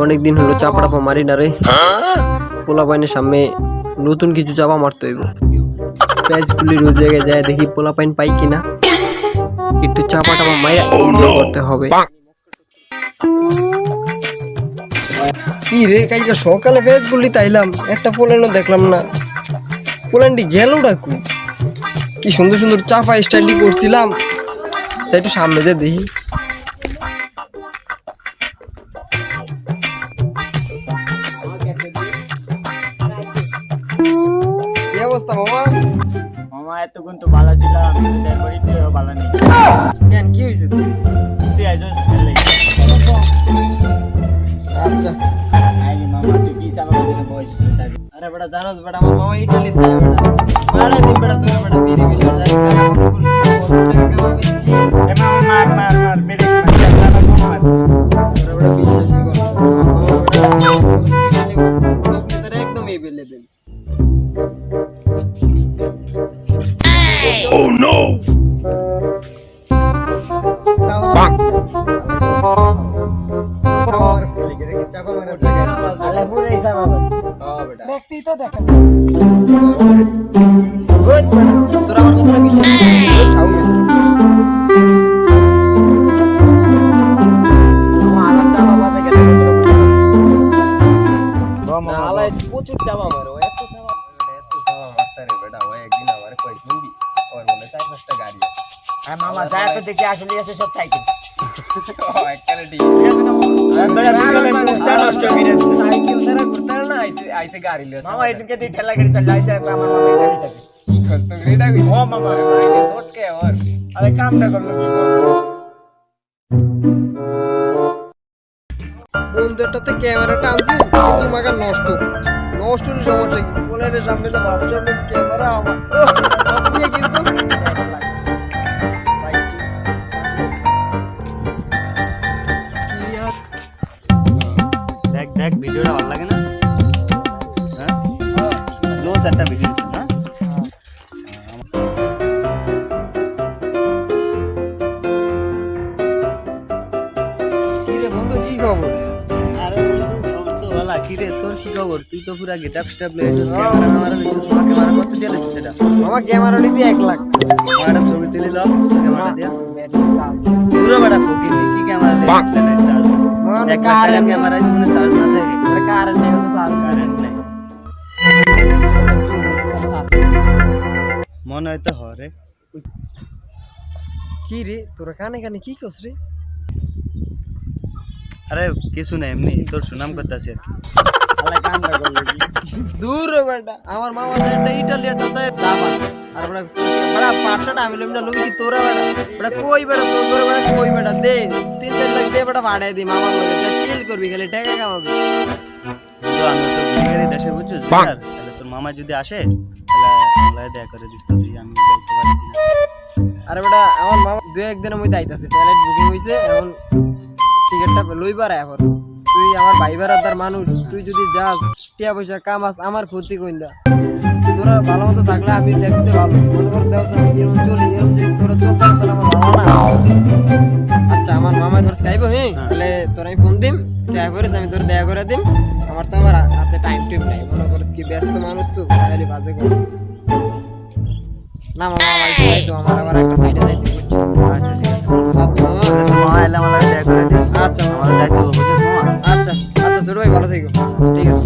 অনেকদিন হলো চাপা টাপা মারি না রে। পোলাপাইনের সামনে নতুন কিছু চাপা মারতে হইব। প্যাচগুলি রোজ জায়গায় যায় দেখি পোলাপাইন পাই কিনা, একটু চাপা টাপা মাইরা এনজয় করতে হবে। কি রে কালকে সকালে প্যাচগুলি তাইলাম, একটা পোলানো দেখলাম না। পোলানটি গেল ডাকু, কি সুন্দর সুন্দর চাপা স্টাইলটি করছিলাম, সে একটু সামনে যে দেখি। কি অবস্থা মামা? মামা এতক্ষণ তো ভালো ছিলাম, তারপরে ভালো নেই। কেন কি হয়েছে? তুই আইজস খেলে আচ্ছা আরে মামা তুই কি চালানো দিলে বয়স আরে বেটা জানোস বেটা আমার মামা ইটালি থাকে বেটা, মারা দিন বেটা তুই বেটা বিড়ি বিষয় যাই তাই মনে করছিস টাকা কামাচ্ছি। এ মামা মার মার মার মেরে চালা মার ওরা বেটা বিশ্বাসই করে না, একদম এভেলেবেল। Oh no! আলে পুরো হিসাব আছে দেখতেই তো দেখা তোরা আমার কথাটা বিশ্বাস খাও মামা চালা বাজে গেছে প্রচুর চাপা মারো, এত চাপা মারতে রে বেটা। ওই একদিন আমার কই শুনবি ওর মনে 4-5টা গাড়ি আর মামা যায় তো দেখি আসলে আছে সব সাইকেল একবারে ঠিক নষ্ট করে সাইকেল ছাড়া করতে না আইছে গাড়ি লিয়ে মামা এদিকে তুই ঠেলা গাড়ি চালাই যায় আমার মামা ইটালি থাকে কি কষ্ট করে এটা কই ও মামা শটকে ওর আরে কামটা করলো কি বন্ধুটাতে ক্যামেরাটা আনছি কিন্তু মাগা নষ্ট নষ্ট হলে সমস্যা কি বলে রে সামনে তো ভাবছিলাম ক্যামেরা আমার কত দিয়ে কিনছস? দেখ দেখ ভিডিওটা ভালো লাগে না হ্যাঁ জোস একটা ভিডিও না কি রে বন্ধু কি খবর? আরে খবর তো ভালো কি রে তোর কি খবর তুই তো পুরা গেটআপ স্টেপ লইছিস ক্যামেরা মারা লইছিস ক্যামেরা কত দিয়ে লইছিস এটা মামা ক্যামেরা নিছি 1 লাখ। একটা ছবি তুলি লও ক্যামেরা দিয়া পুরো বড় ফোকিং কি ক্যামেরা দিয়ে না চার্জ মানে এক লাখ টাকার ক্যামেরা জীবনে চার্জ না থাকে এটা কারেন্ট নেই তো সাল কারেন্ট নাই মনে হয় তো হরে কি রে তোরা কানে কানে কি করছিস রে? আরে কিছু না এমনি তোর সুনাম করতেছি আর কি আল্লাহ কামটা করলো কি দূর রে বেটা আমার মামা একটা ইটালিয়ানটা দেয় দাবা আর বড় পাঁচটা আমি লইম না লুই কি তোরা বেটা কই বেটা তোর বেটা কই বেটা দে 3-4 লাখ দে বেটা ভাড়ায় দি মামার লগে যা চিল করবি খালি টাকা কামাবি। তো আমি তো বিহারি দেশে বুঝছিস তাহলে তোর মামা যদি আসে তাহলে আল্লাহ দয়া করে দিস তো তুই আমি যাইতে পারি কিনা আরে বেটা আমার মামা 2-1 দিনের মধ্যে আইতাছে, ফ্লাইট বুকিং হইছে, এখন টিকেটটা লইবার এখন তুই আমার ভাই বেড়াদার মানুষ, তুই যদি যাস টিয়া পয়সা কামাস আমার ক্ষতি কইন্দা। তোরা ভালো মতো থাকলে আমি দেখতে ভালো মনে করতে দেওয়া আমি কিরকম চলি এরকম যে তোরা চলতে আসলে আমার ভালো না। আচ্ছা আমার মামা তোর খাইব হ্যাঁ তাহলে তোর আমি ফোন দিম দেখা করে আমি তোর দেখা করে দিম। আমার তো আমার হাতে টাইম টিপ নাই, মনে করিস কি ব্যস্ত মানুষ তো তাহলে বাজে কর না মামা আমার যাই তো আমার আবার একটা সাইডে যাইতে বুঝছিস। আচ্ছা ঠিক আছে আচ্ছা মামা তোর মামা এলে আমার দেখা করে দিস আচ্ছা মামা আমার যাইতে হবে বুঝছিস মামা আচ্ছা আচ্ছা ছোট ভাই ভালো থেকো ঠিক আছে।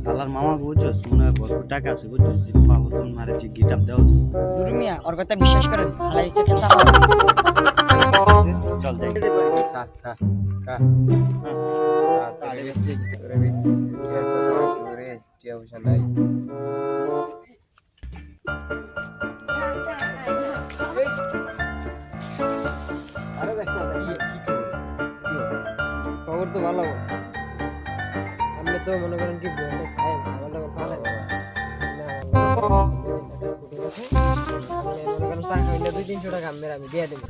আল্লাহর মামা বুঝছিস মনে হয় ভরপুর টাকা আছে বুঝছিস যে পাবো তুমি মারে যে গিটাপ দেওস দুর্মিয়া ওর কথা বিশ্বাস করেন হালাই ইচ্ছা কেসা চল যাই খা খা খা তাহলে বেশি কিছু করে বেশি এর কথা করে টিয়া পয়সা নাই। আরে দেখছ না কি খবর তো ভালো। আমি তো মনে করেন কি বলে খাই ছাগলটা ভালো মনে করেন চা খাইলে 200-300 টাকা আমি দিয়ে দেবো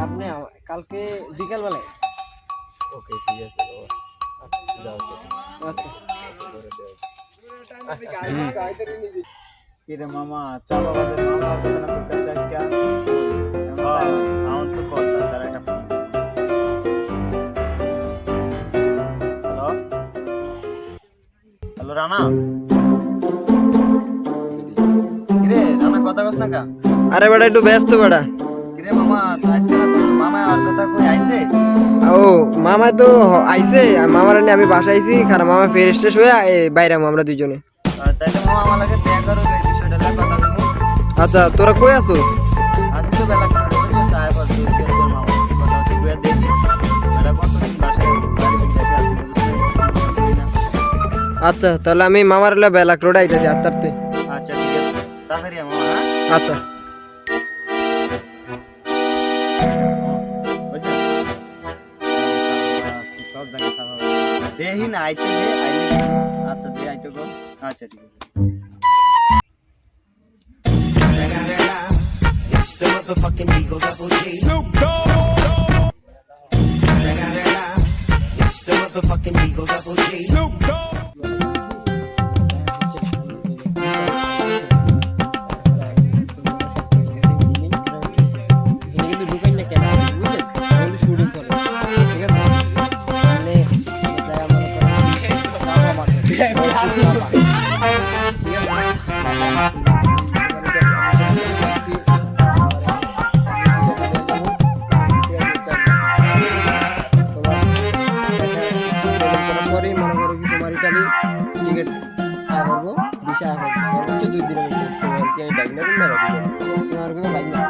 আপনি কালকে বিকাল বেলায় কিরে মামা চা বাবাদের মামা আর কথা না তোর কাছে আজকে আমার তো কথা তার একটা ফোন হ্যালো হ্যালো রানা কিরে রানা কথা কস না কা আরে বেটা একটু ব্যস্ত বেটা। কিরে মামা তো আজকে না তোর মামা আর কথা কই আইছে ও মামা তো আইছে, মামার নিয়ে আমি বাসায় আইছি, খারাপ মামা ফ্রেশ ট্রেশ হয়ে বাইরে আমরা দুইজনে। তাইলে মামা আমার লাগে দেখা করো এই বিষয়টা নিয়ে কথা বলবো। আচ্ছা তোরা কই আছোস? আসি তো বেলা করে বলছে সাহেব আর তুই কে তোর মামা কথা ঠিক করে দেখি এটা কতদিন বাসায় বাড়ি দেশে আসি বুঝছিস না। আচ্ছা তাহলে আমি মামার বেলা রোড আইতেছি 8:30। আচ্ছা ঠিক আছে তাড়াতাড়ি আয় মামা হ্যাঁ আচ্ছা সব জায়গায় সাবা দেহি না আইতে দে আইলে দে। আচ্ছা দে আইতে গো আচ্ছা ঠিক আছে কিন্তু ঢুকাই না কেন বুঝলেন, শুটিং করে ঠিক আছে। তাহলে জায়গা মনে পরে মনে করো কি তোমার ইটালি টিকিট করবো 20 টাকা সর্বোচ্চ 2 দিনের মধ্যে। তোমার কি আমি বাইক নেবেন না তোমার কোনো বাইক না।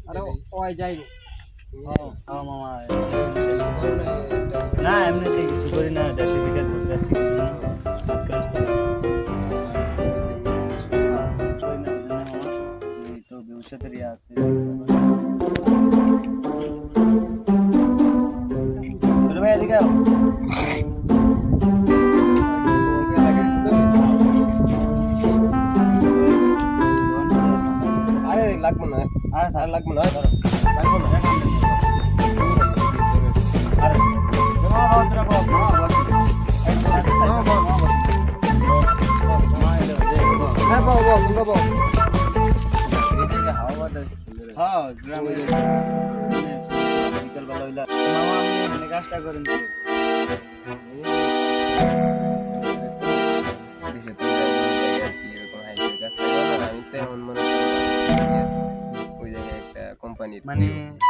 আরে ওই যাইবো মামা না এমনিতে কিছু করি না দেশে বিকাশ করতে আসছি হাত কাজ তো করি না বুঝলেন মামা এই তো ভবিষ্যতের ইয়ে আছে বলে ভাই এদিকে আও আরে লাগবো না, আরে আর লাগবো না, ধরো লাগবো না। আরে মামা বাবা তোরা বাবা মামা বাবা হ্যাঁ বাবু তোমরা বাবু হ্যাঁ গ্রামে বিকালবেলা হইলা মামা আমি মানে কাজটা করেন মানে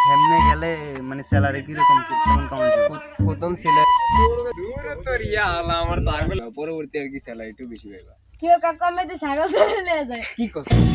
হেমনে গেলে মানে স্যালারি কিরকম কেমন কেমন প্রথম ছেলে আমার ছাগল, পরবর্তী আর কি স্যালারি একটু বেশি পাইবা। কেউ কাকা মেয়েতে ছাগল ধরে নিয়ে যায় কি করছিস?